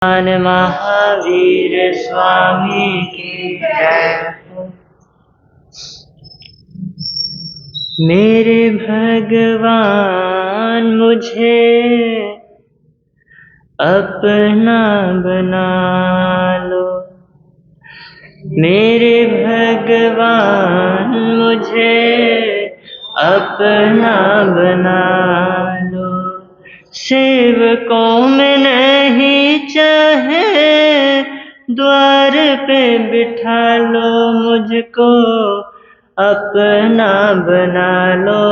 महावीर स्वामी की जय। मेरे भगवान मुझे अपना बना लो। मेरे भगवान मुझे अपना बना लो। सेवकों में नहीं चाहे द्वार पे बिठा लो, मुझको अपना बना लो।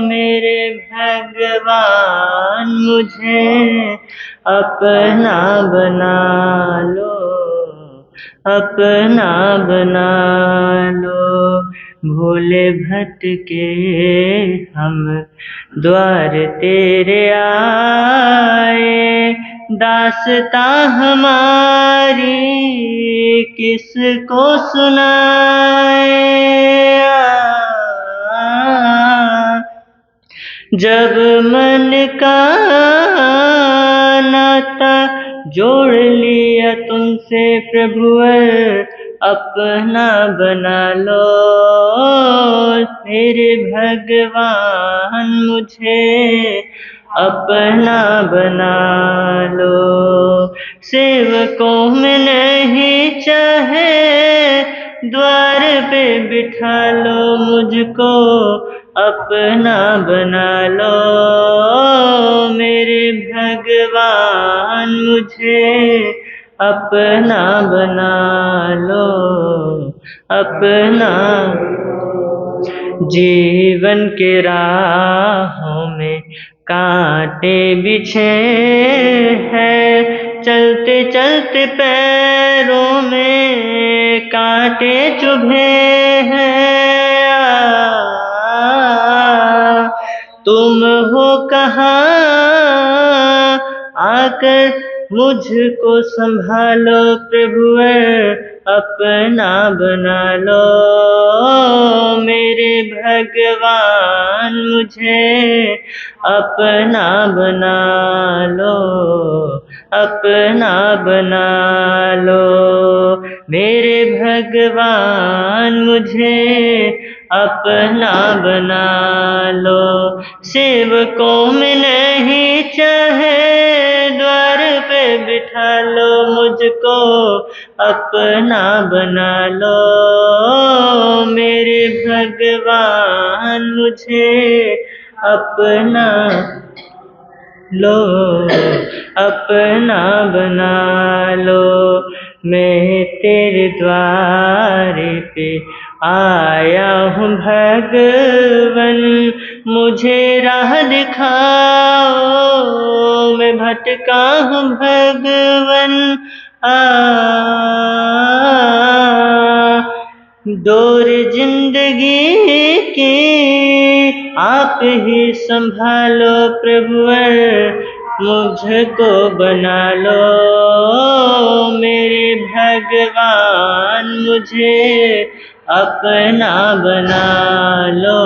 मेरे भगवान मुझे अपना बना लो, अपना बना लो। भोले भटके हम द्वार तेरे आए, दास्तां हमारी किसको सुनाए। जब मन का नाता जोड़ लिया तुमसे प्रभुवर, अपना बना लो। मेरे भगवान मुझे अपना बना लो। सेवकों में नहीं चाहे द्वार पे बिठा लो, मुझको अपना बना लो। मेरे भगवान मुझे अपना बना लो, अपना। जीवन के राहों में कांटे बिछे हैं, चलते चलते पैरों में कांटे चुभे हैं। तुम हो कहाँ आकर मुझको संभालो प्रभुवर, अपना बना लो। मेरे भगवान मुझे अपना बना लो, अपना बना लो। मेरे भगवान मुझे अपना बना लो। सेवकों में नहीं चाहे द्वार पे बिठा लो, मुझको अपना बना लो। मेरे भगवान मुझे अपना लो, अपना बना लो। मैं तेरे द्वार पे आया हूँ भगवन, मुझे राह दिखाओ। मैं भटका हूँ भगवन, दौर जिंदगी की आप ही संभालो प्रभुवर, मुझको बना लो। मेरे भगवान मुझे अपना बना लो,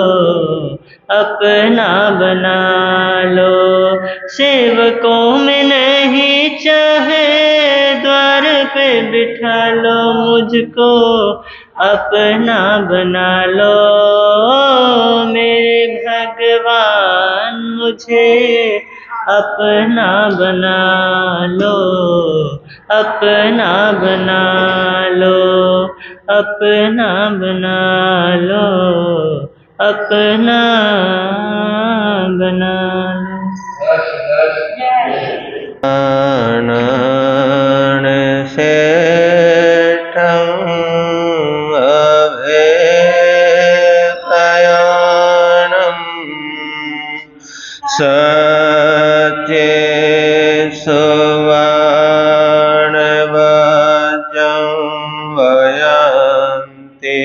अपना बना लो। सेवकों में नहीं चाहे द्वार पे बिठा लो, मुझको अपना बना लो। मेरे भगवान मुझे अपना बना लो, अपना बना लो, अपना बना लो, अपना बना लो। सत्ये सुवर्णवज्रं वयन्ति,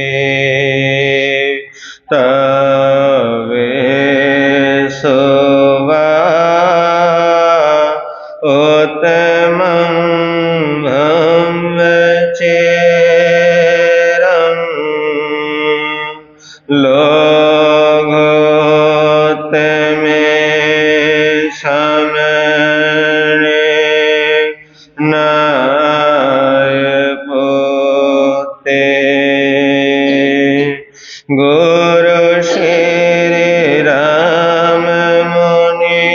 तवेषु वा उत्तमं ब्रह्मचर्यं लोकोत्तमे समरे नाय पोते। गुरु श्री राम मुनि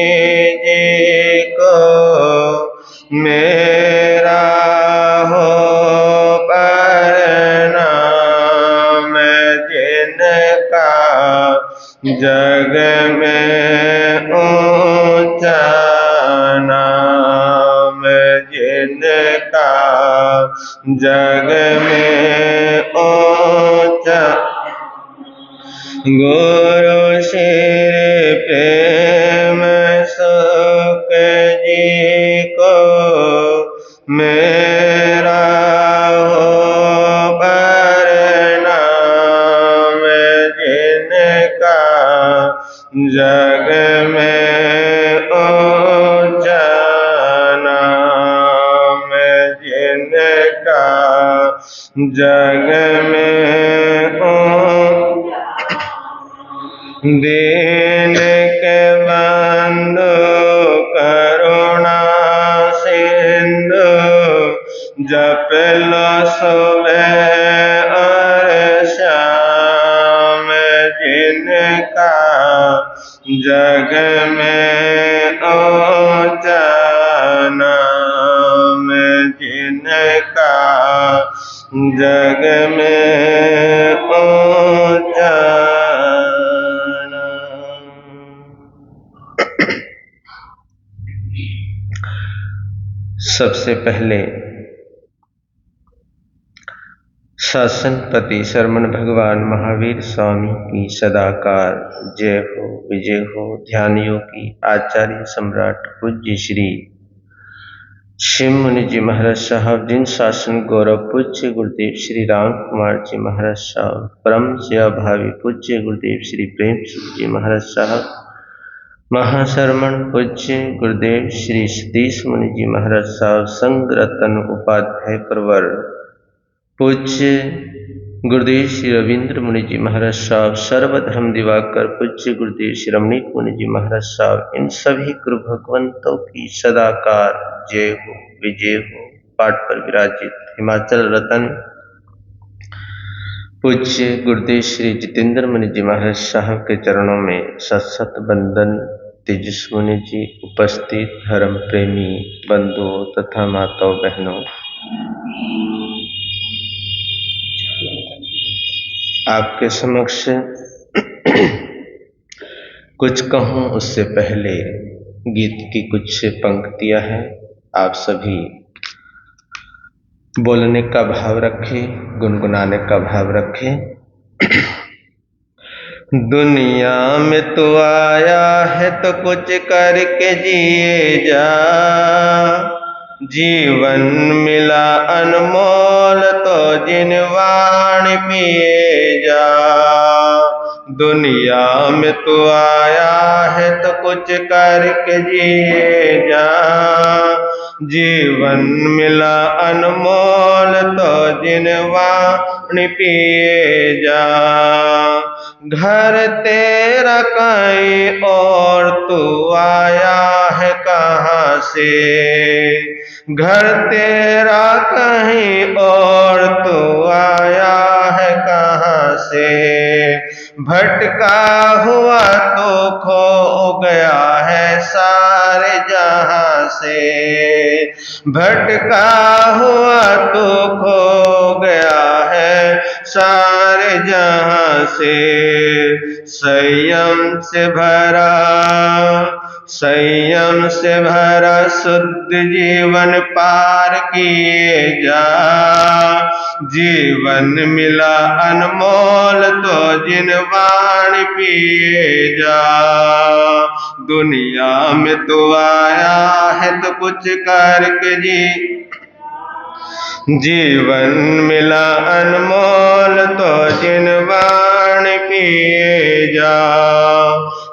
जी को मेरा हो प्रणाम। जिनका जग में ऊंचा नाम, जिनका जग में ऊंचा। गुरु श्री प्रेम सुख जी को मेरा हो प्रणाम। जिनका जग में ऊंचा नाम, जिनका जग में दीन के बंधु करुणा सिंधु, जप लो सुबह और शाम। जिनका जग में ऊंचा नाम, जिनका जग में ऊंचा। सबसे पहले शासनपति शरमण भगवान महावीर स्वामी की सदाकार जय हो विजय हो। ध्यान योगी आचार्य सम्राट पूज्य श्री शिव मुनि जी महाराज साहब, जिन शासन गौरव पूज्य गुरुदेव श्री राम कुमार जी महाराज साहब, परम सेवा भावी पूज्य गुरुदेव श्री प्रेम सुख जी महाराज साहब, महाशरमण पूज्य गुरुदेव श्री सतीश मुनि जी महाराज साहब, संग रतन उपाध्याय प्रवर पूज्य गुरुदेव श्री रविंद्र मुनि जी महाराज साहब, सर्वधर्म दिवाकर पूज्य गुरुदेव श्री रमणीक मुनि जी महाराज साहब, इन सभी गुरु भगवंतों की सदाकार जय हो विजय हो। पाठ पर विराजित हिमाचल रतन पूज्य गुरुदेव श्री जितेंद्र मुनि जी महाराज साहब के चरणों में सत बंदन। तेजस मुनि जी, उपस्थित धर्म प्रेमी बंधुओं तथा माताओं बहनों, आपके समक्ष कुछ कहूं उससे पहले गीत की कुछ पंक्तियां हैं। आप सभी बोलने का भाव रखें, गुनगुनाने का भाव रखें। दुनिया में तो आया है तो कुछ करके जिए जा, जीवन मिला अनमोल तो जिनवाणी पिए जा। दुनिया में तो आया है तो कुछ करके जिए जा, जीवन मिला अनमोल तो जिनवाणी पिए जा। घर तेरा कहीं और तू आया है कहाँ से, घर तेरा कहीं और तू आया है कहाँ से। भटका हुआ तो खो गया है सारे जहां से, भटका हुआ तो खो गया है सारे जहां से। संयम से भरा शुद्ध जीवन पार किए जा, जीवन मिला अनमोल तो जिनवाणी पिए जा। दुनिया में तो आया है तो कुछ करके जीवन मिला अनमोल तो जिनवाणी पिए जा।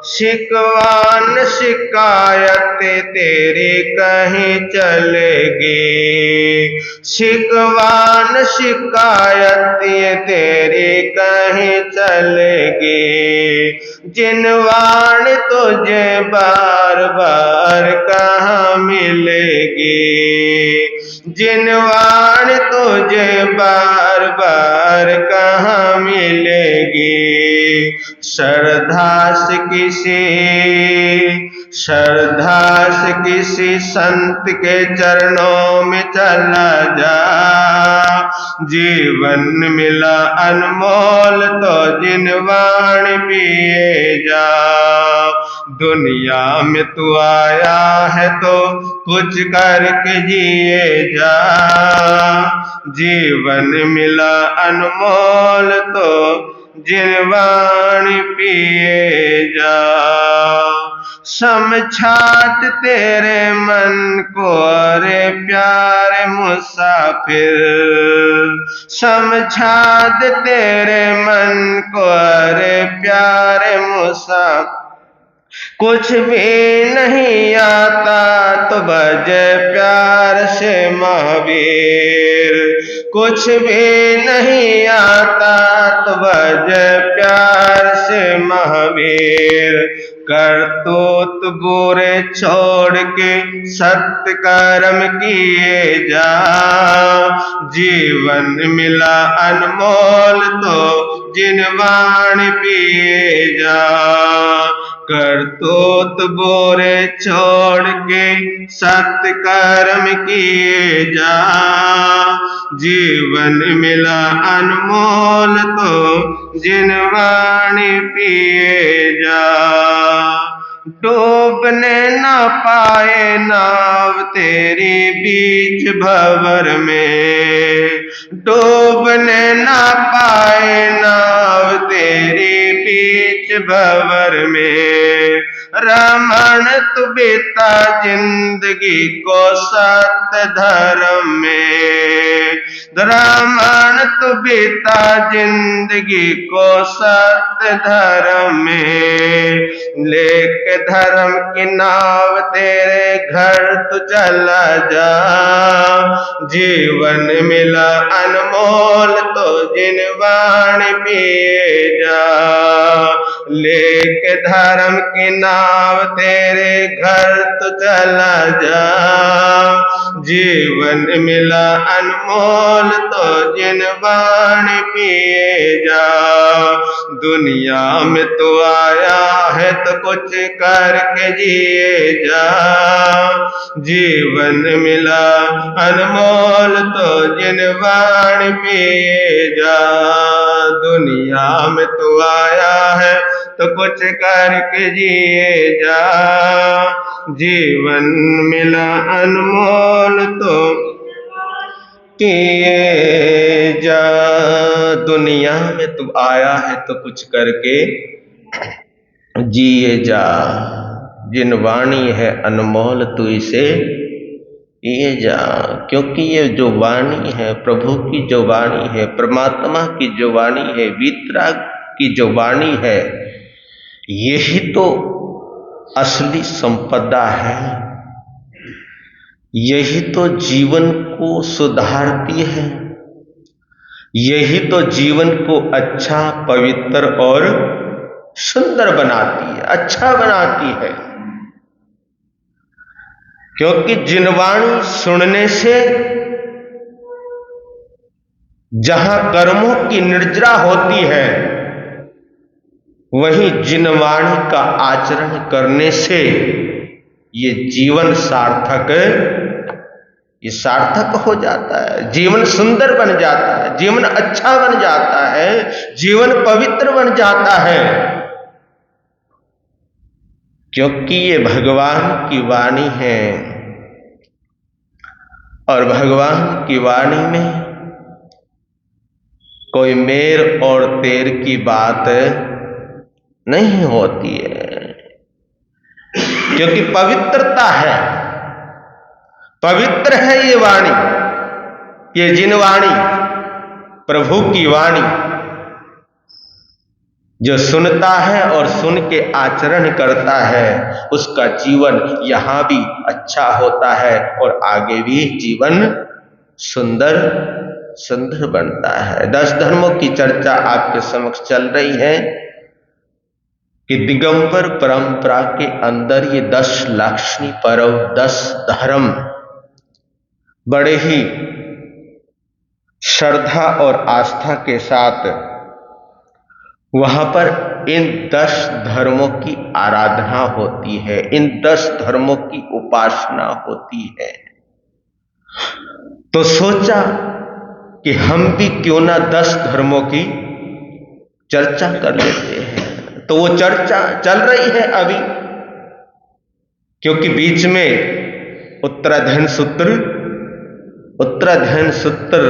शिकवान शिकायत तेरी कहीं चलेगी, शिकवान शिकायत ये तेरी कहीं चलेगी। जिनवाणी तुझे बार बार कहाँ मिलेगी, जिनवाणी तुझे बार बार कहाँ मिलेगी। श्रद्धा से किसी संत के चरणों में चला जा। जीवन मिला अनमोल तो जिनवाणी पिए जा। दुनिया में तू आया है तो कुछ करके जिए जा। जीवन मिला अनमोल तो जिनवाणी पिए जा। समझात तेरे मन को अरे प्यारे मुसाफिर। समझात तेरे मन को अरे प्यारे मुसाफिर। कुछ भी नहीं आता तो बजे प्यार से महावीर। कुछ भी नहीं आता तो बजे प्यार से महावीर। करतूत बुरे छोड़ के सत्य कर्म किए जा। जीवन मिला अनमोल तो जिनवाणी पिए जा। करतूत बुरे छोड़ के सत्य कर्म किए जा। जीवन मिला अनमोल तो जिनवाणी पिए जा। डूबने न पाए नाव तेरी बीच भंवर में। डूबने न पाए नाव तेरी बीच भंवर में। रमण तू बीता जिंदगी को सत्य धर्म में। रमण तू बीता जिंदगी को सत्य धर्म में। लेके धर्म की नाव तेरे घर तू चला जा। जीवन मिला अनमोल तो जिनवाणी पिए जा। लेके धर्म की नाव तेरे घर तू चला जा। जीवन मिला अनमोल तो जिनवाणी पिए जा। दुनिया में तू आया है तो कुछ करके जिए जा। जीवन मिला अनमोल तो जिनवाणी पिए जा। दुनिया में तू आया है तो कुछ करके जिए जा। जीवन मिला अनमोल तो किए जा। दुनिया में तू आया है तो कुछ करके जिए जा। जिनवाणी है अनमोल तू इसे ये जा। क्योंकि ये जो वाणी है प्रभु की जो वाणी है, परमात्मा की जो वाणी है, वीतराग की जो वाणी है, यही तो असली संपदा है। यही तो जीवन को सुधारती है। यही तो जीवन को अच्छा, पवित्र और सुंदर बनाती है, अच्छा बनाती है। क्योंकि जिनवाणी सुनने से जहां कर्मों की निर्जरा होती है, वहीं जिनवाणी का आचरण करने से ये जीवन सार्थक हो जाता है। जीवन सुंदर बन जाता है, जीवन अच्छा बन जाता है, जीवन पवित्र बन जाता है। क्योंकि ये भगवान की वाणी है और भगवान की वाणी में कोई मेर और तेर की बात नहीं होती है। क्योंकि पवित्रता है, पवित्र है ये वाणी, ये जिनवाणी, प्रभु की वाणी। जो सुनता है और सुन के आचरण करता है, उसका जीवन यहाँ भी अच्छा होता है और आगे भी जीवन सुंदर सुंदर बनता है। 10 धर्मों की चर्चा आपके समक्ष चल रही है कि दिगंबर परंपरा के अंदर ये 10 लाक्षणी पर्व, 10 धर्म बड़े ही श्रद्धा और आस्था के साथ वहां पर इन 10 धर्मों की आराधना होती है, इन 10 धर्मों की उपासना होती है। तो सोचा कि हम भी क्यों ना 10 धर्मों की चर्चा कर लेते हैं। तो वो चर्चा चल रही है अभी, क्योंकि बीच में उत्तराध्ययन सूत्र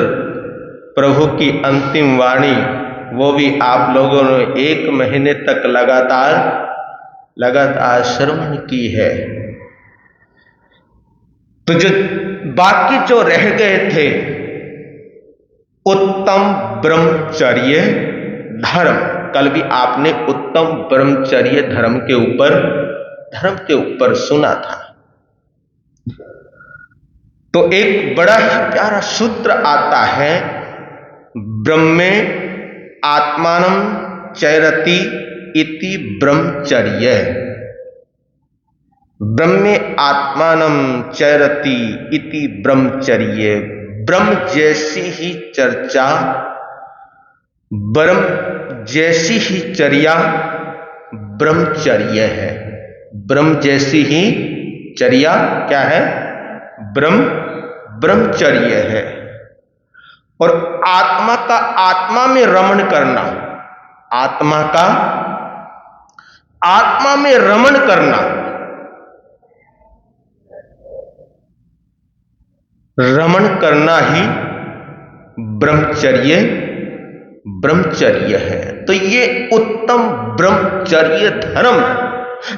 प्रभु की अंतिम वाणी, वो भी आप लोगों ने 1 महीने तक लगातार श्रवण की है। तो जो बाकी जो रह गए थे, उत्तम ब्रह्मचर्य धर्म, कल भी आपने उत्तम ब्रह्मचर्य धर्म के ऊपर सुना था। तो एक बड़ा ही प्यारा सूत्र आता है, ब्रह्मे आत्मानं चरति इति ब्रह्मचर्य। ब्रह्मे आत्मानं चरति इति ब्रह्मचर्य। ब्रह्म जैसी ही चर्चा, ब्रह्म जैसी ही चर्या ब्रह्मचर्य है। ब्रह्म जैसी ही चर्या क्या है? ब्रह्मचर्य है। और आत्मा का आत्मा में रमण करना, आत्मा का आत्मा में रमण करना, रमण करना ही ब्रह्मचर्य है। तो ये उत्तम ब्रह्मचर्य धर्म,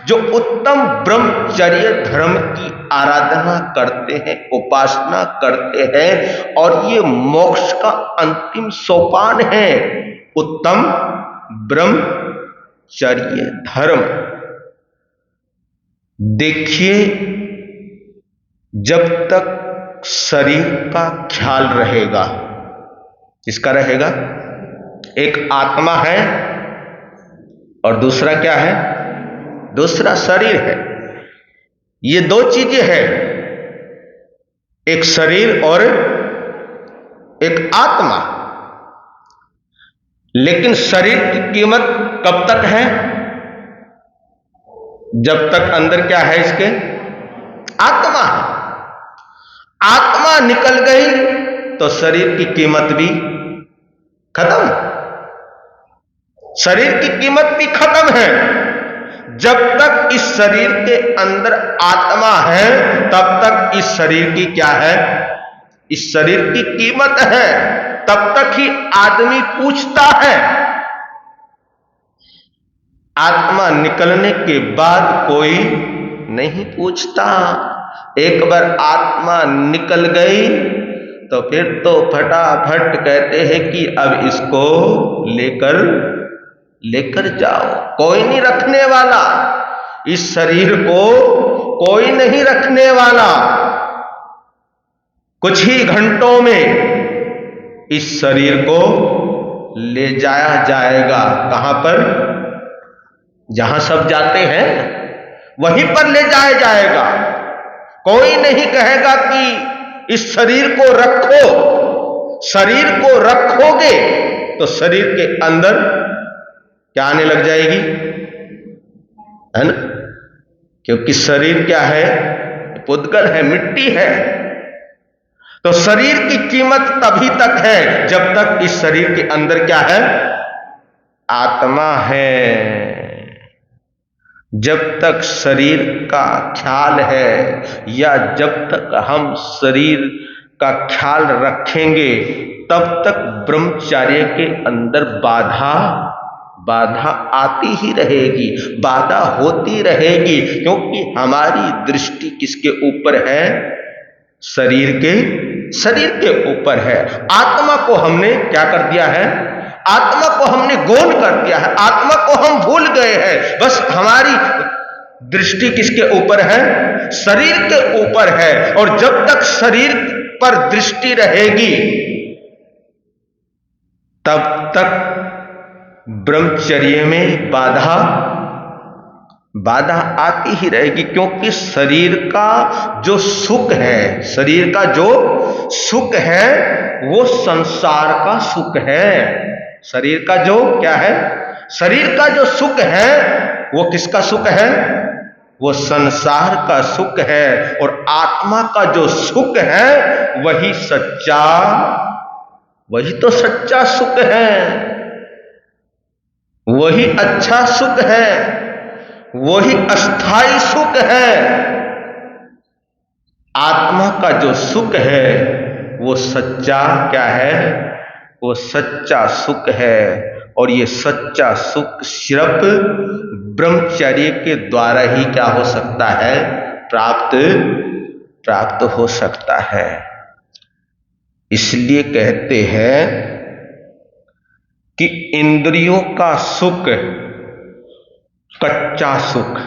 जो उत्तम ब्रह्मचर्य धर्म की आराधना करते हैं, उपासना करते हैं, और ये मोक्ष का अंतिम सोपान है, उत्तम ब्रह्मचर्य धर्म। देखिए, जब तक शरीर का ख्याल रहेगा, किसका रहेगा? एक आत्मा है और दूसरा क्या है? दूसरा शरीर है। ये 2 चीजें हैं, एक शरीर और एक आत्मा। लेकिन शरीर की कीमत कब तक है? जब तक अंदर क्या है इसके? आत्मा है। आत्मा निकल गई तो शरीर की कीमत भी खत्म, शरीर की कीमत भी खत्म है। जब तक इस शरीर के अंदर आत्मा है, तब तक इस शरीर की क्या है? इस शरीर की कीमत है। तब तक ही आदमी पूछता है। आत्मा निकलने के बाद कोई नहीं पूछता। एक बार आत्मा निकल गई तो फिर तो फटाफट कहते हैं कि अब इसको लेकर जाओ। कोई नहीं रखने वाला, इस शरीर को कोई नहीं रखने वाला। कुछ ही घंटों में इस शरीर को ले जाया जाएगा। कहां पर? जहां सब जाते हैं वहीं पर ले जाया जाएगा। कोई नहीं कहेगा कि इस शरीर को रखो। शरीर को रखोगे तो शरीर के अंदर क्या आने लग जाएगी, है ना? क्योंकि शरीर क्या है? पुद्गल है, मिट्टी है। तो शरीर की कीमत तभी तक है जब तक इस शरीर के अंदर क्या है? आत्मा है। जब तक शरीर का ख्याल है, या जब तक हम शरीर का ख्याल रखेंगे, तब तक ब्रह्मचर्य के अंदर बाधा आती ही रहेगी, बाधा होती रहेगी। क्योंकि हमारी दृष्टि किसके ऊपर है? शरीर के ऊपर है। आत्मा को हमने क्या कर दिया है? आत्मा को हमने गौण कर दिया है। आत्मा को हम भूल गए हैं। बस हमारी दृष्टि किसके ऊपर है? शरीर के ऊपर है। और जब तक शरीर पर दृष्टि रहेगी, तब तक ब्रह्मचर्य में बाधा आती ही रहेगी। क्योंकि शरीर का जो सुख है, शरीर का जो सुख है वो संसार का सुख है। शरीर का जो क्या है, शरीर का जो सुख है वो किसका सुख है, वो संसार का सुख है। और आत्मा का जो सुख है वही सच्चा, वही तो सच्चा सुख है, वही अच्छा सुख है, वही अस्थाई सुख है। आत्मा का जो सुख है वो सच्चा क्या है, वो सच्चा सुख है। और ये सच्चा सुख सिर्फ ब्रह्मचर्य के द्वारा ही क्या हो सकता है, प्राप्त हो सकता है। इसलिए कहते हैं कि इंद्रियों का सुख कच्चा सुख।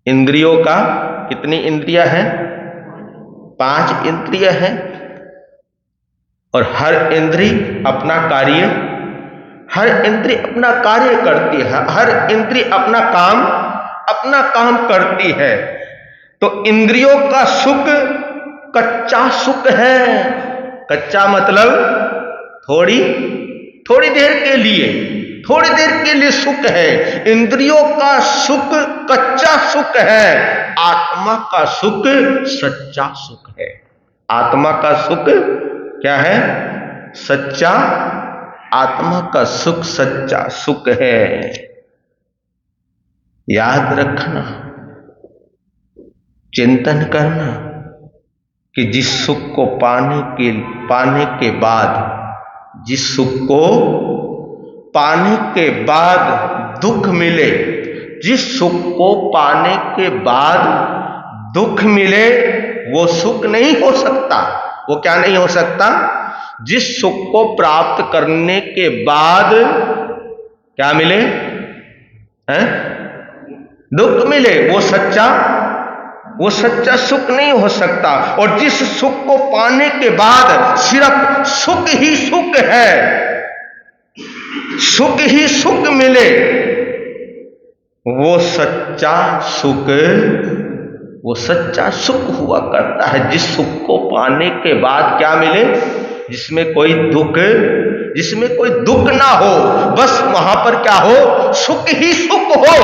इंद्रियों का, कितनी इंद्रियां हैं, 5 इंद्रियां हैं। और हर इंद्री अपना कार्य, हर इंद्री अपना कार्य करती है, हर इंद्री अपना काम करती है। तो इंद्रियों का सुख कच्चा सुख है। कच्चा मतलब थोड़ी देर के लिए सुख है। इंद्रियों का सुख कच्चा सुख है, आत्मा का सुख सच्चा सुख है। आत्मा का सुख क्या है, सच्चा, आत्मा का सुख सच्चा सुख है। याद रखना, चिंतन करना कि जिस सुख को पाने के बाद, जिस सुख को पाने के बाद दुख मिले, जिस सुख को पाने के बाद दुख मिले, वो सुख नहीं हो सकता। वो क्या नहीं हो सकता, जिस सुख को प्राप्त करने के बाद क्या मिले, हैं, दुख मिले, वो सच्चा सुख नहीं हो सकता। और जिस सुख को पाने के बाद सिर्फ सुख ही सुख है, सुख ही सुख मिले, वो सच्चा सुख हुआ करता है। जिस सुख को पाने के बाद क्या मिले, जिसमें कोई दुख ना हो, बस वहां पर क्या हो, सुख ही सुख हो,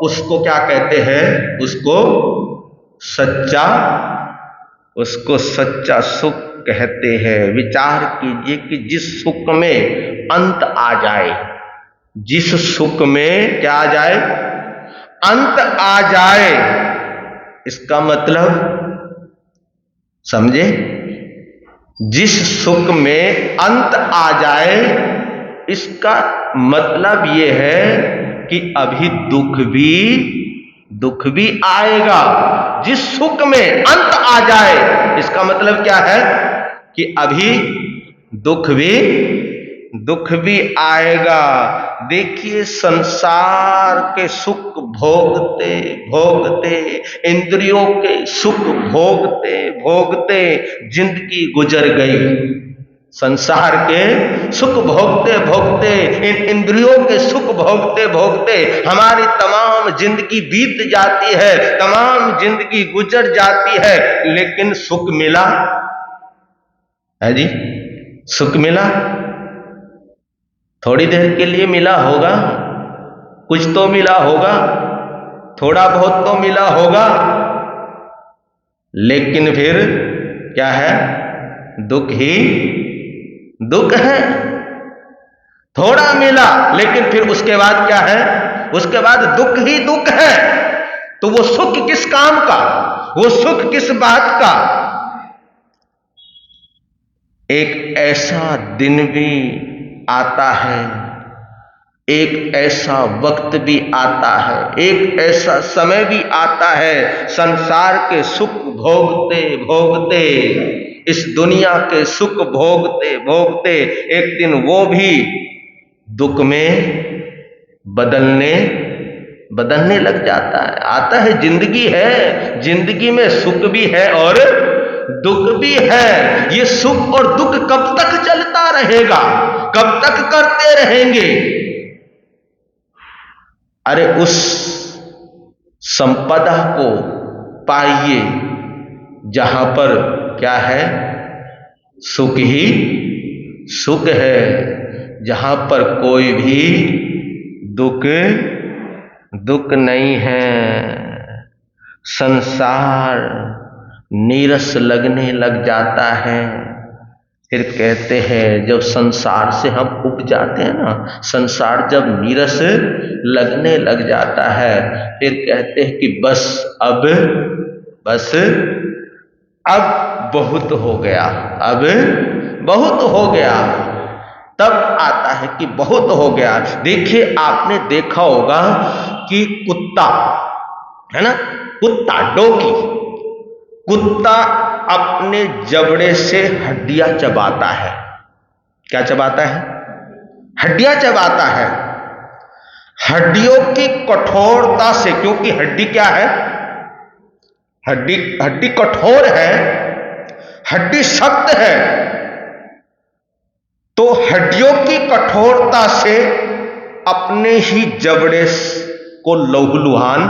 उसको क्या कहते हैं, उसको सच्चा सुख कहते हैं। विचार कीजिए कि जिस सुख में अंत आ जाए, जिस सुख में क्या आ जाए, अंत आ जाए, इसका मतलब समझे, जिस सुख में अंत आ जाए, इसका मतलब यह है कि अभी दुख भी आएगा। जिस सुख में अंत आ जाए, इसका मतलब क्या है कि अभी दुख भी आएगा। देखिए, संसार के सुख भोगते भोगते, इंद्रियों के सुख भोगते भोगते जिंदगी गुजर गई। संसार के सुख भोगते भोगते, इन इंद्रियों के सुख भोगते भोगते हमारी तमाम जिंदगी बीत जाती है, तमाम जिंदगी गुजर जाती है। लेकिन सुख मिला है जी, सुख मिला, थोड़ी देर के लिए मिला होगा, कुछ तो मिला होगा, थोड़ा बहुत तो मिला होगा, लेकिन फिर क्या है, दुख ही दुख है। थोड़ा मिला, लेकिन फिर उसके बाद क्या है, उसके बाद दुख ही दुख है। तो वो सुख किस काम का, वो सुख किस बात का। एक ऐसा दिन भी आता है, एक ऐसा वक्त भी आता है, एक ऐसा समय भी आता है, संसार के सुख भोगते भोगते, इस दुनिया के सुख भोगते भोगते एक दिन वो भी दुख में बदलने लग जाता है। आता है, जिंदगी है, जिंदगी में सुख भी है और दुख भी है। ये सुख और दुख कब तक चलता रहेगा, कब तक करते रहेंगे। अरे उस संपदा को पाइए जहां पर क्या है? सुख ही सुख है। जहां पर कोई भी दुख नहीं है। संसार नीरस लगने लग जाता है। फिर कहते हैं जब संसार से हम उब जाते हैं ना, संसार जब नीरस लगने लग जाता है, फिर कहते हैं कि बस अब बहुत हो गया, अब बहुत हो गया। तब आता है कि बहुत हो गया। देखिए, आपने देखा होगा कि कुत्ता है ना, कुत्ता डॉगी, कुत्ता अपने जबड़े से हड्डियां चबाता है। क्या चबाता है? हड्डियां चबाता है। हड्डियों की कठोरता से, क्योंकि हड्डी क्या है? हड्डी कठोर है, हड्डी सख्त है, तो हड्डियों की कठोरता से अपने ही जबड़े को लहूलुहान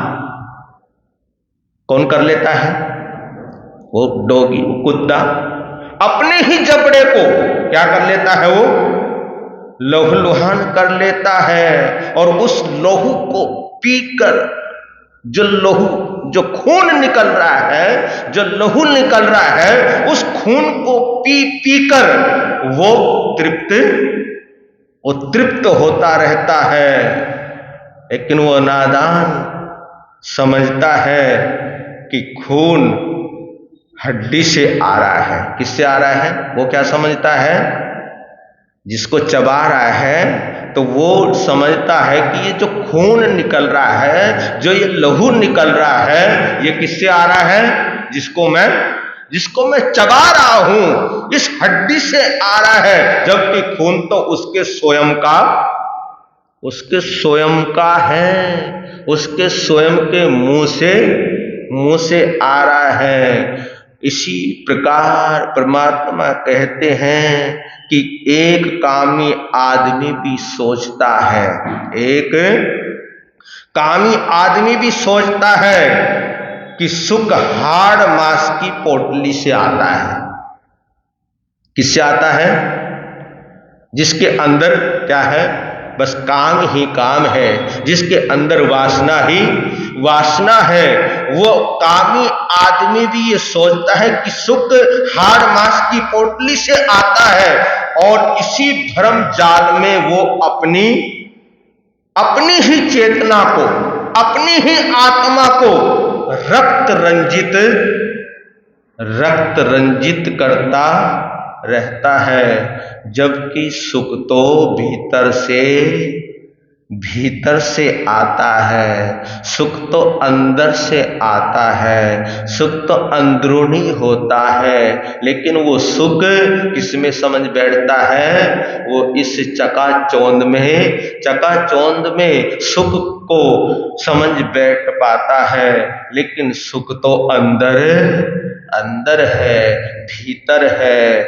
कौन कर लेता है? वो डॉगी, वो कुत्ता अपने ही जबड़े को क्या कर लेता है? वो लहूलुहान कर लेता है। और उस लहू को पीकर जो खून निकल रहा है, जो लहू निकल रहा है, उस खून को पी कर वो तृप्त होता रहता है। लेकिन वो नादान समझता है कि खून हड्डी से आ रहा है। किससे आ रहा है? वो क्या समझता है? जिसको चबा रहा है तो वो समझता है कि ये जो खून निकल रहा है, जो ये लहू निकल रहा है, ये किससे आ रहा है? जिसको मैं चबा रहा हूं, इस हड्डी से आ रहा है। जबकि खून तो उसके स्वयं का है, उसके स्वयं के मुंह से आ रहा है। इसी प्रकार परमात्मा कहते हैं कि एक कामी आदमी भी सोचता है, एक कामी आदमी भी सोचता है कि सुख हाड़ मांस की पोटली से आता है। किससे आता है? जिसके अंदर क्या है? बस काम ही काम है, जिसके अंदर वासना ही वासना है। वो कामी आदमी भी ये सोचता है कि सुख हाड़ मांस की पोटली से आता है, और इसी भ्रम जाल में वो अपनी ही चेतना को, अपनी ही आत्मा को रक्त रंजित करता रहता है। जबकि सुख तो भीतर से आता है, सुख तो अंदर से आता है, सुख तो अंदरूनी होता है। लेकिन वो सुख किसमें समझ बैठता है? वो इस चकाचौंध में सुख को समझ बैठ पाता है। लेकिन सुख तो अंदर है, भीतर है।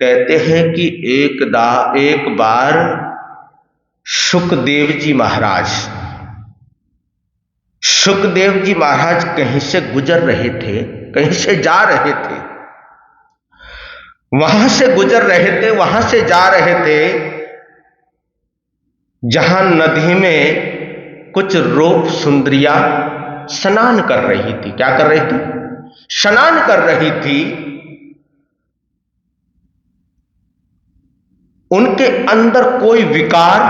कहते हैं कि एक बार सुखदेव जी महाराज कहीं से गुजर रहे थे, कहीं से जा रहे थे, वहां से जा रहे थे जहां नदी में कुछ रूप सुंदरियां स्नान कर रही थी। क्या कर रही थी? स्नान कर रही थी। उनके अंदर कोई विकार,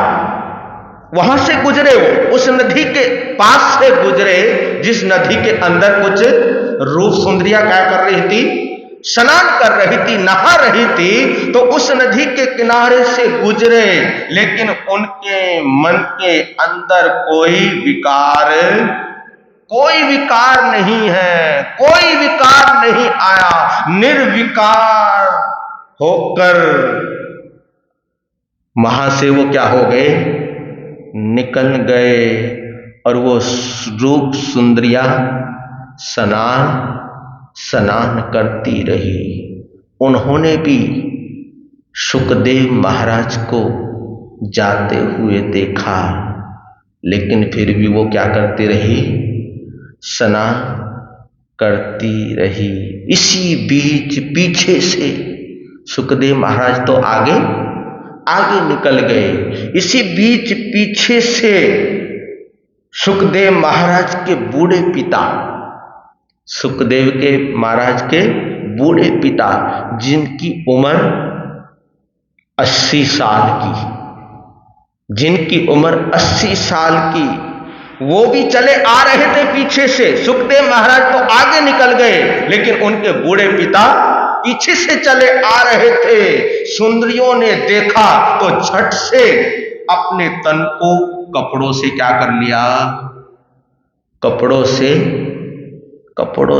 वहां से गुजरे, वो उस नदी के पास से गुजरे जिस नदी के अंदर कुछ रूप सुंदरियां क्या कर रही थी? स्नान कर रही थी, नहा रही थी। तो उस नदी के किनारे से गुजरे, लेकिन उनके मन के अंदर कोई विकार नहीं है, कोई विकार नहीं आया। निर्विकार होकर वहां से वो क्या हो गए? निकल गए। और वो रूप सुंदरियां स्नान करती रही। उन्होंने भी सुखदेव महाराज को जाते हुए देखा, लेकिन फिर भी वो क्या करती रही? स्नान करती रही। इसी बीच पीछे से सुखदेव महाराज तो आगे आगे निकल गए। इसी बीच पीछे से सुखदेव महाराज के बूढ़े पिता, सुखदेव के महाराज के बूढ़े पिता, जिनकी उम्र 80 साल की, जिनकी उम्र 80 साल की, वो भी चले आ रहे थे पीछे से। सुखदेव महाराज तो आगे निकल गए, लेकिन उनके बूढ़े पिता पीछे से चले आ रहे थे। सुंदरियों ने देखा तो झट से अपने तन को कपड़ों से क्या कर लिया, कपड़ों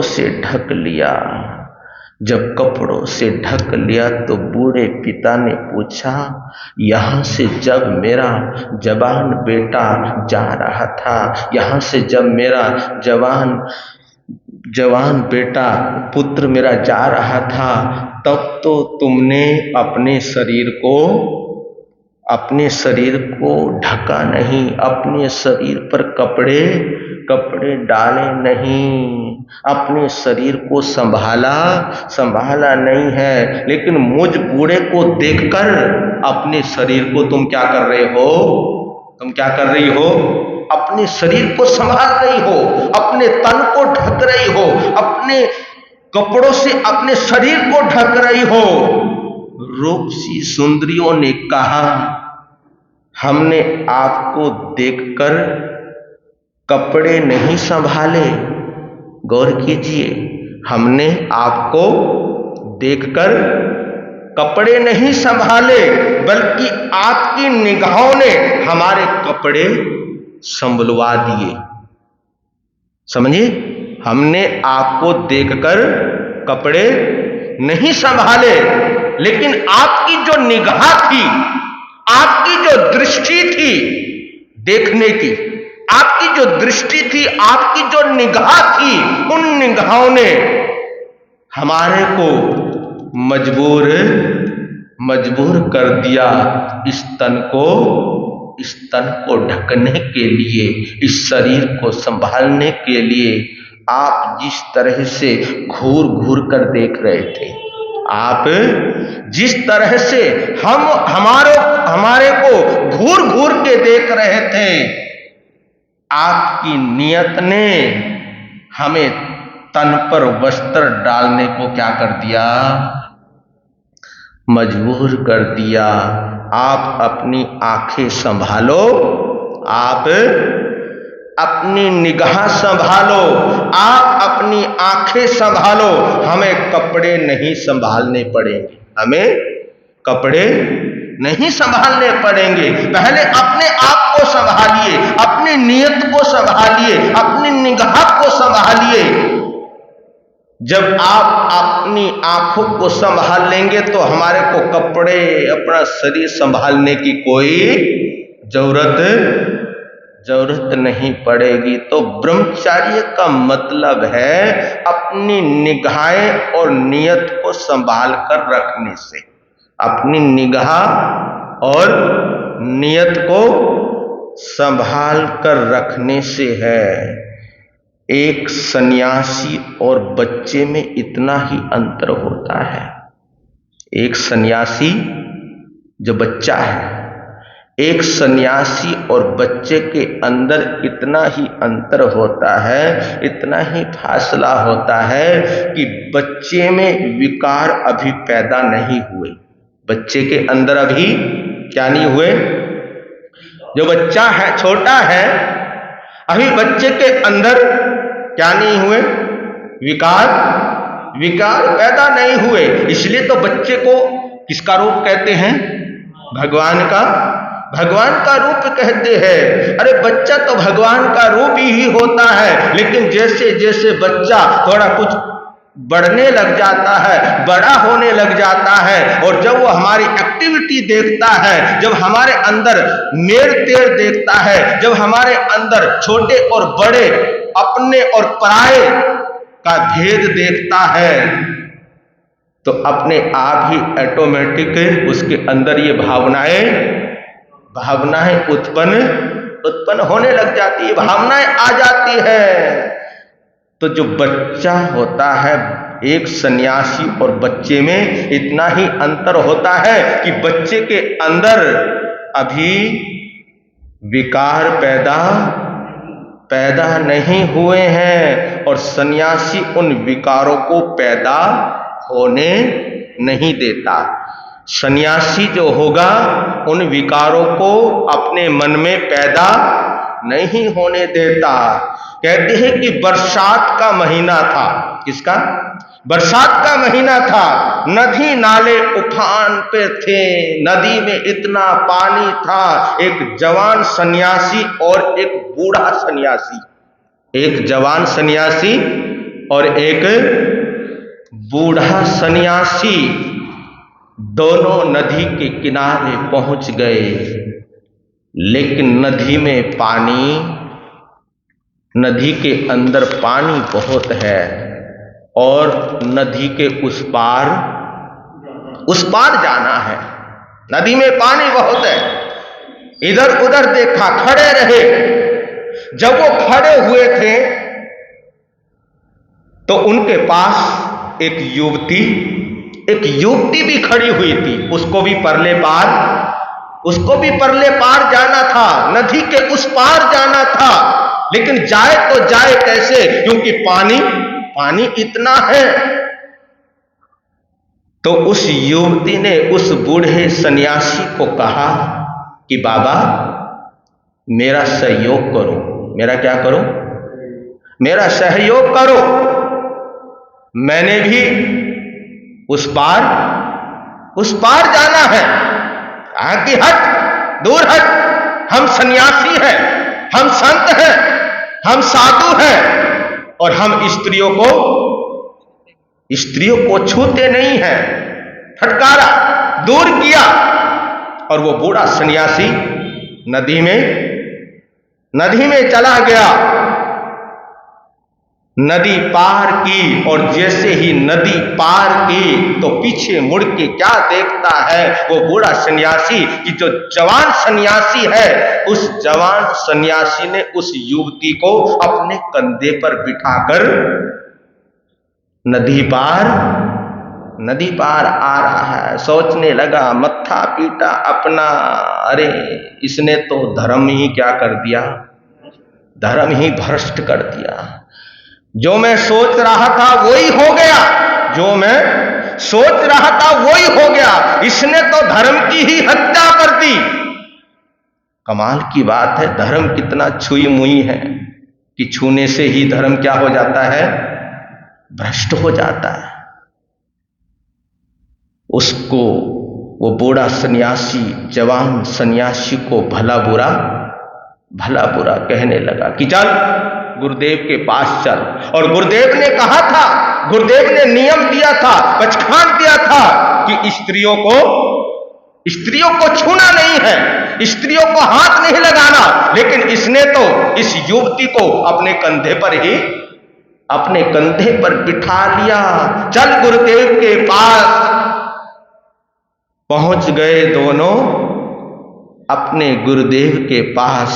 से ढक लिया। जब कपड़ों से ढक लिया तो बूढ़े पिता ने पूछा, यहां से जब मेरा जवान बेटा जा रहा था, यहां से जब मेरा जवान बेटा पुत्र मेरा जा रहा था, तब तो तुमने अपने शरीर को ढका नहीं, अपने शरीर पर कपड़े डाले नहीं, अपने शरीर को संभाला नहीं है। लेकिन मुझ बूढ़े को देखकर अपने शरीर को तुम क्या कर रहे हो, अपने शरीर को संभाल रही हो, अपने तन को ढक रही हो, अपने कपड़ों से अपने शरीर को ढक रही हो। रूपसी सुंदरियों ने कहा, हमने आपको देखकर कपड़े नहीं संभाले। गौर कीजिए, हमने आपको देखकर कपड़े नहीं संभाले, बल्कि आपकी निगाहों ने हमारे कपड़े संभलवा दिए। समझिए, हमने आपको देखकर कपड़े नहीं संभाले, लेकिन आपकी जो निगाह थी, आपकी जो दृष्टि थी देखने की, आपकी जो दृष्टि थी, आपकी जो निगाह थी, उन निगाहों ने हमारे को मजबूर कर दिया इस तन को ढकने के लिए, इस शरीर को संभालने के लिए। आप जिस तरह से घूर कर देख रहे थे, आप जिस तरह से हमारे को घूर के देख रहे थे, आपकी नियत ने हमें तन पर वस्त्र डालने को क्या कर दिया, मजबूर कर दिया। आप अपनी आंखें संभालो, आप अपनी निगाह संभालो, आप अपनी आंखें संभालो। हमें कपड़े नहीं संभालने पड़ेंगे, हमें कपड़े नहीं संभालने पड़ेंगे। पहले अपने आप को संभालिए, अपनी नियत को संभालिए, अपनी निगाह को संभालिए। जब आप अपनी आंखों को संभाल लेंगे तो हमारे को कपड़े, अपना शरीर संभालने की कोई जरूरत नहीं पड़ेगी। तो ब्रह्मचर्य का मतलब है अपनी निगाहें और नियत को संभाल कर रखने से, अपनी निगाह और नियत को संभाल कर रखने से है। एक सन्यासी और बच्चे में इतना ही अंतर होता है। एक सन्यासी जो बच्चा है, एक सन्यासी और बच्चे के अंदर इतना ही अंतर होता है, इतना ही फासला होता है कि बच्चे में विकार अभी पैदा नहीं हुए। बच्चे के अंदर अभी क्या नहीं हुए? जो बच्चा है, छोटा है, अभी बच्चे के अंदर क्या नहीं हुए? विकार पैदा नहीं हुए। इसलिए तो बच्चे को किसका रूप कहते हैं? भगवान का रूप कहते हैं। अरे बच्चा तो भगवान का रूप ही होता है, लेकिन जैसे जैसे बच्चा थोड़ा कुछ बढ़ने लग जाता है, बड़ा होने लग जाता है, और जब वो हमारी एक्टिविटी देखता है, जब हमारे अंदर मेर तेर देखता है, जब हमारे अंदर छोटे और बड़े, अपने और पराये का भेद देखता है, तो अपने आप ही ऑटोमेटिक उसके अंदर ये भावनाएं उत्पन्न होने लग जाती है, भावनाएं आ जाती है। तो जो बच्चा होता है, एक सन्यासी और बच्चे में इतना ही अंतर होता है कि बच्चे के अंदर अभी विकार पैदा नहीं हुए हैं और सन्यासी उन विकारों को पैदा होने नहीं देता। सन्यासी जो होगा उन विकारों को अपने मन में पैदा नहीं होने देता। कहते हैं कि बरसात का महीना था। किसका? बरसात का महीना था। नदी नाले उफान पे थे, नदी में इतना पानी था। एक जवान सन्यासी और एक बूढ़ा सन्यासी, एक जवान सन्यासी और एक बूढ़ा सन्यासी दोनों नदी के किनारे पहुंच गए। लेकिन नदी में पानी, नदी के अंदर पानी बहुत है और नदी के उस पार जाना है। नदी में पानी बहुत है। इधर उधर देखा, खड़े रहे। जब वो खड़े हुए थे तो उनके पास एक युवती भी खड़ी हुई थी। उसको भी परले पार जाना था, नदी के उस पार जाना था। लेकिन जाए तो जाए कैसे, क्योंकि पानी इतना है। तो उस युवती ने उस बूढ़े सन्यासी को कहा कि बाबा मेरा सहयोग करो। मेरा क्या करो? मेरा सहयोग करो। मैंने भी उस पार जाना है। कि हट, दूर हट, हम सन्यासी हैं, हम संत हैं, हम साधु हैं और हम स्त्रियों को छूते नहीं हैं। फटकारा, दूर किया और वो बूढ़ा सन्यासी नदी में चला गया। नदी पार की और जैसे ही नदी पार की तो पीछे मुड़ के क्या देखता है वो बूढ़ा सन्यासी कि जो जवान सन्यासी है, उस जवान सन्यासी ने उस युवती को अपने कंधे पर बिठाकर नदी पार आ रहा है। सोचने लगा, मत्था पीटा अपना, अरे इसने तो धर्म ही क्या कर दिया, धर्म ही भ्रष्ट कर दिया। जो मैं सोच रहा था वही हो गया, जो मैं सोच रहा था वही हो गया। इसने तो धर्म की ही हत्या कर दी। कमाल की बात है, धर्म कितना छुई मुई है कि छूने से ही धर्म क्या हो जाता है, भ्रष्ट हो जाता है। उसको वो बूढ़ा सन्यासी जवान सन्यासी को भला बुरा कहने लगा कि चल गुरुदेव के पास चल। और गुरुदेव ने कहा था, गुरुदेव ने नियम दिया था, पचखान दिया था कि स्त्रियों को छूना नहीं है, स्त्रियों को हाथ नहीं लगाना। लेकिन इसने तो इस युवती को अपने कंधे पर बिठा लिया। चल गुरुदेव के पास पहुंच गए दोनों अपने गुरुदेव के पास।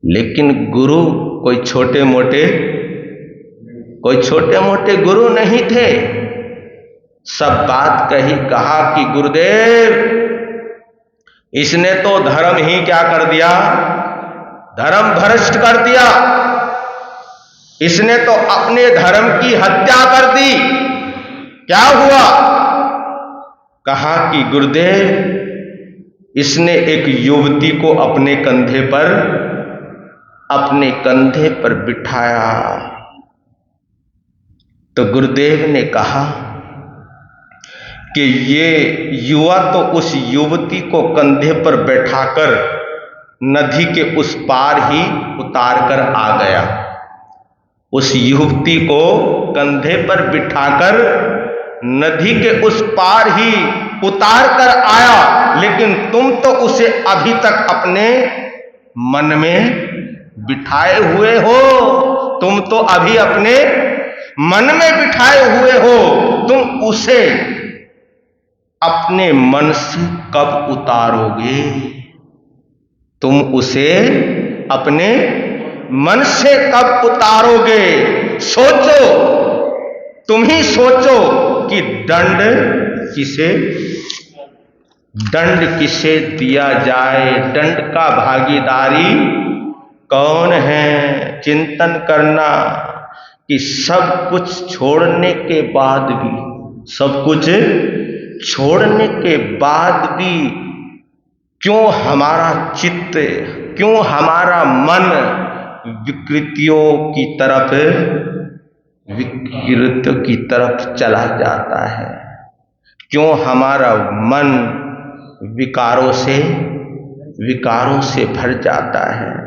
लेकिन गुरु कोई छोटे मोटे गुरु नहीं थे। सब बात कहा कि गुरुदेव इसने तो धर्म ही क्या कर दिया, धर्म भ्रष्ट कर दिया। इसने तो अपने धर्म की हत्या कर दी। क्या हुआ? कहा कि गुरुदेव इसने एक युवती को अपने कंधे पर बिठाया। तो गुरुदेव ने कहा कि ये युवा तो उस युवती को कंधे पर बैठाकर नदी के उस पार ही उतार कर आ गया। उस युवती को कंधे पर बिठाकर नदी के उस पार ही उतार कर आया। लेकिन तुम तो उसे अभी तक अपने मन में बिठाए हुए हो। तुम तो अभी अपने मन में बिठाए हुए हो। तुम उसे अपने मन से कब उतारोगे? तुम उसे अपने मन से कब उतारोगे? सोचो, तुम ही सोचो कि दंड किसे दिया जाए, दंड का भागीदारी कौन है? चिंतन करना कि सब कुछ छोड़ने के बाद भी क्यों हमारा चित्त, क्यों हमारा मन विकृतियों की तरफ चला जाता है? क्यों हमारा मन विकारों से भर जाता है?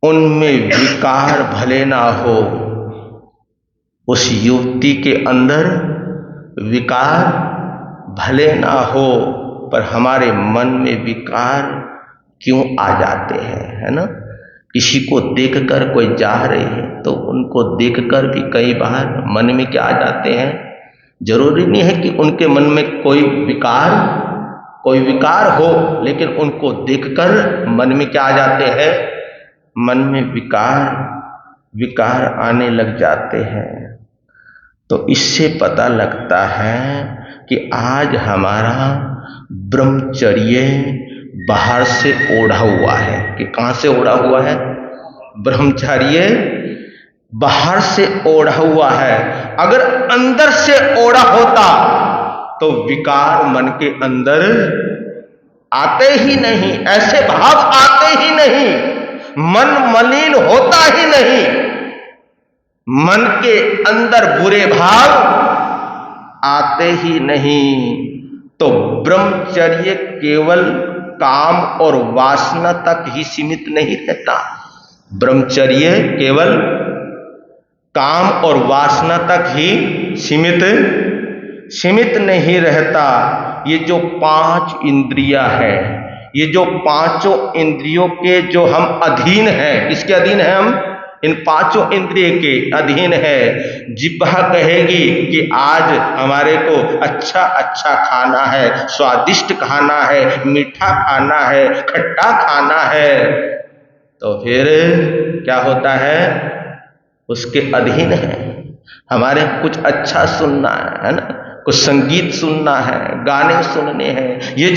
उनमें विकार भले ना हो, उस युवती के अंदर विकार भले ना हो, पर हमारे मन में विकार क्यों आ जाते हैं, है ना? किसी को देखकर कोई जा रही है तो उनको देखकर भी कई बार मन में क्या आ जाते हैं? जरूरी नहीं है कि उनके मन में कोई विकार हो, लेकिन उनको देखकर मन में क्या आ जाते हैं? मन में विकार आने लग जाते हैं। तो इससे पता लगता है कि आज हमारा ब्रह्मचर्य बाहर से ओढ़ा हुआ है। कि कहां से ओढ़ा हुआ है? ब्रह्मचर्य बाहर से ओढ़ा हुआ है। अगर अंदर से ओढ़ा होता तो विकार मन के अंदर आते ही नहीं, ऐसे भाव आते ही नहीं, मन मलिन होता ही नहीं, मन के अंदर बुरे भाव आते ही नहीं। तो ब्रह्मचर्य केवल काम और वासना तक ही सीमित नहीं रहता। ब्रह्मचर्य केवल काम और वासना तक ही सीमित नहीं रहता। ये जो 5 इंद्रियां हैं, ये जो पांचों इंद्रियों के जो हम अधीन हैं, किसके अधीन हैं हम? इन 5 इंद्रिय के अधीन है। जिह्वा कहेगी कि आज हमारे को अच्छा खाना है, स्वादिष्ट खाना है, मीठा खाना है, खट्टा खाना है, तो फिर क्या होता है? उसके अधीन है। हमारे कुछ अच्छा सुनना है ना, कुछ संगीत सुनना है, गाने सुनने हैं। ये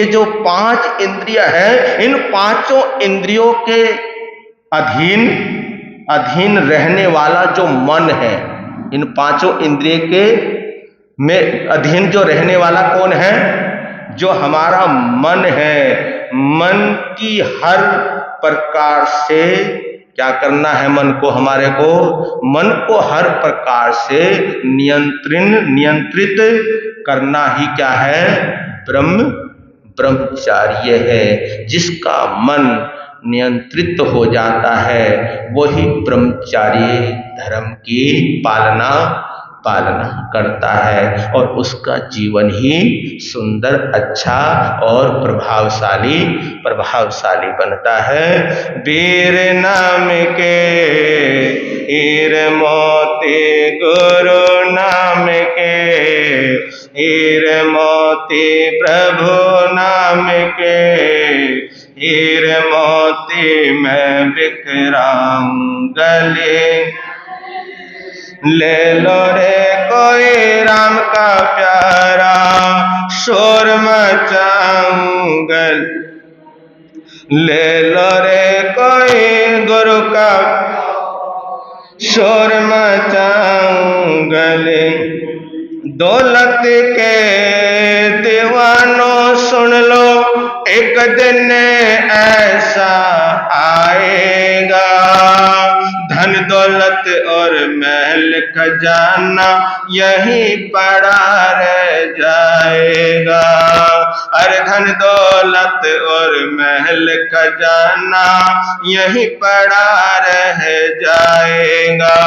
जो 5 इंद्रियां हैं, इन 5 इंद्रियों के अधीन रहने वाला जो मन है, इन 5 इंद्रिय के में अधीन जो रहने वाला कौन है? जो हमारा मन है। मन की हर प्रकार से क्या करना है? हमारे को मन को हर प्रकार से नियंत्रित करना ही क्या है? ब्रह्मचर्य है। जिसका मन नियंत्रित हो जाता है वही ब्रह्मचर्य धर्म की पालना करता है, और उसका जीवन ही सुंदर, अच्छा और प्रभावशाली बनता है। वीर नाम के हीर मोती, गुरु नाम के हीर मोती, प्रभु नाम के हीर मोती मैं बिखराऊं गले। ले लो रे कोई राम का प्यारा, शोर मचाऊं गले। ले लो रे कोई गुरु का, शोर मचाऊं गले। दौलत के दीवानों सुन लो, एक दिन ऐसा आएगा, धन दौलत और महल खजाना यहीं पड़ा रह जाएगा। अरे धन दौलत और महल खजाना यहीं पड़ा रह जाएगा।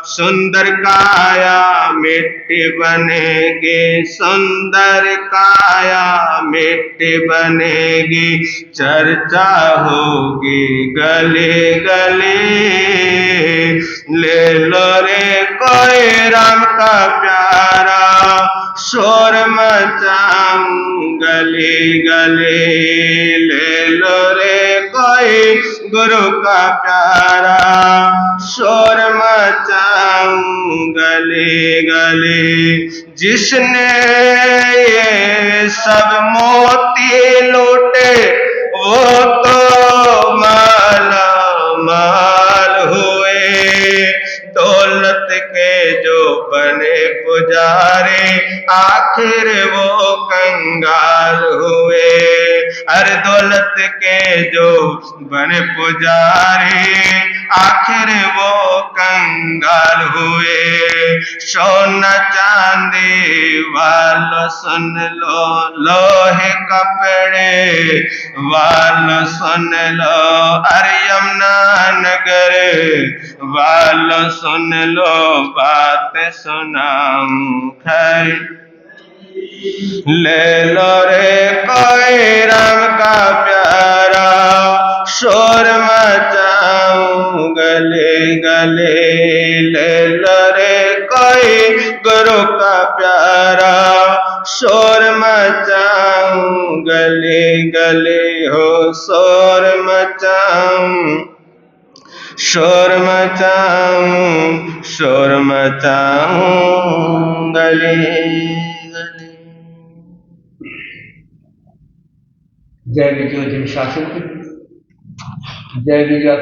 सुंदर काया मिट्टी बनेगी, सुंदर काया मिट्टी बनेगी, चर्चा होगी गली गली। ले लो रे कोई राम का प्यारा, शोर मचाऊं गली गली। ले लो रे कोई गुरु का प्यारा, शोर मचाऊं गली गली। जिसने ये सब मोती लूटे वो तो माला माल हुए। दौलत के जो बने पुजारी आखिर वो कंगाल हुए। अरे दौलत के जो बने पुजारी आखिर वो कंगाल हुए। सोना चांदी वालों सुन लो, लोहे कपड़े वालों सुन लो, अरे यमुना नगर वालों सुन लो, बात सुनाऊं खैर। ले लो रे कोई राम का प्यारा, शोर मचाऊं गले गले। ले लो रे कोई गुरु का प्यारा, शोर मचाऊं गले गले। हो शोर मचाऊं, शोर मचाऊं, शोर मचाऊं गले गले। जय विजयोधन शासन की जय विजय।